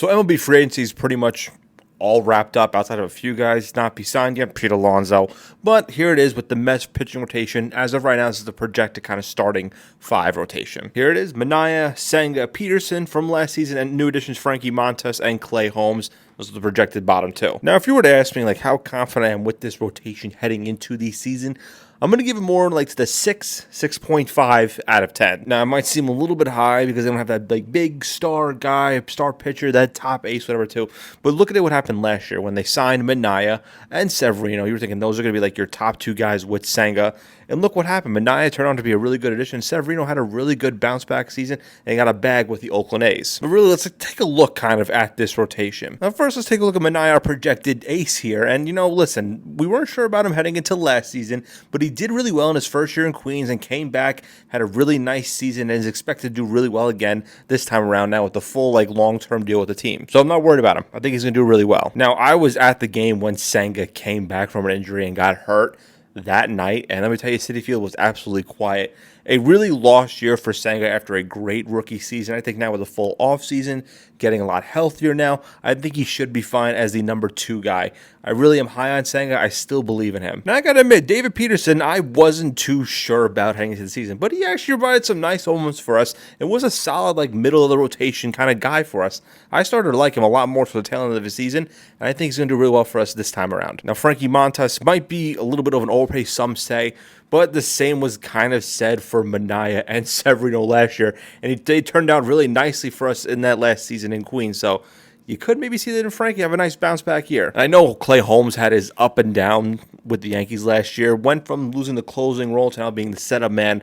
So MLB free agency is pretty much all wrapped up outside of a few guys not be signed yet, Pete Alonso. But here it is with the Mets pitching rotation. As of right now, this is the projected kind of starting five rotation. Here it is: Manaea, Senga, Peterson from last season, and new additions Frankie Montas and Clay Holmes. Those are the projected bottom two. Now, if you were to ask me like how confident I am with this rotation heading into the season, I'm going to give it more like to the 6.5 out of 10. Now, it might seem a little bit high because they don't have that like big star guy, star pitcher, that top ace, whatever, too. But look at what happened last year when they signed Manaea and Severino. You were thinking those are going to be like your top two guys with Senga. And look what happened. Manaea turned out to be a really good addition. Severino had a really good bounce back season and got a bag with the Oakland A's. But really, let's take a look kind of at this rotation. Now, first, let's take a look at Manaea, our projected ace here. And, listen, we weren't sure about him heading into last season, but he did really well in his first year in Queens and came back, had a really nice season, and is expected to do really well again this time around now with the full long-term deal with the team. So I'm not worried about him. I think he's going to do really well. Now, I was at the game when Senga came back from an injury and got hurt that night, and let me tell you, Citi Field was absolutely quiet. A really lost year for Senga after a great rookie season. I think now with a full offseason, getting a lot healthier now, I think he should be fine as the number 2 guy. I really am high on Senga. I still believe in him. Now, I got to admit, David Peterson, I wasn't too sure about heading into the season, but he actually provided some nice moments for us and was a solid, middle of the rotation kind of guy for us. I started to like him a lot more for the tail end of the season, and I think he's going to do really well for us this time around. Now, Frankie Montas might be a little bit of an overpay, some say, but the same was kind of said for Manaea and Severino last year, and they turned out really nicely for us in that last season in Queens. So you could maybe see that in Frankie have a nice bounce back year. I know Clay Holmes had his up and down with the Yankees last year, went from losing the closing role to now being the setup man.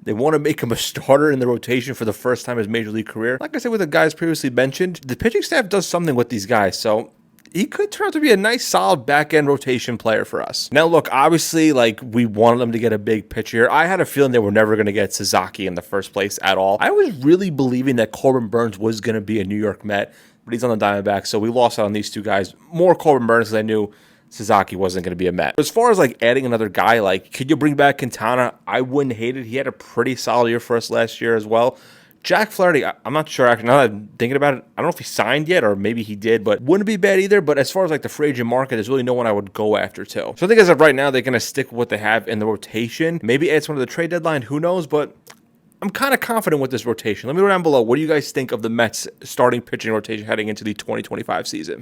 They want to make him a starter in the rotation for the first time in his major league career. Like I said with the guys previously mentioned, the pitching staff does something with these guys, so he could turn out to be a nice, solid back-end rotation player for us. Now, look, obviously, we wanted them to get a big pitcher. I had a feeling they were never going to get Sasaki in the first place at all. I was really believing that Corbin Burns was going to be a New York Met, but he's on the Diamondbacks, so we lost out on these two guys. More Corbin Burns because I knew Sasaki wasn't going to be a Met. As far as adding another guy, could you bring back Quintana? I wouldn't hate it. He had a pretty solid year for us last year as well. Jack Flaherty, I'm not sure. Actually, now that I'm thinking about it, I don't know if he signed yet or maybe he did, but wouldn't be bad either. But as far as the free agent market, there's really no one I would go after too. So I think as of right now, they're going to stick with what they have in the rotation. Maybe add someone to the trade deadline. Who knows? But I'm kind of confident with this rotation. Let me know down below. What do you guys think of the Mets starting pitching rotation heading into the 2025 season?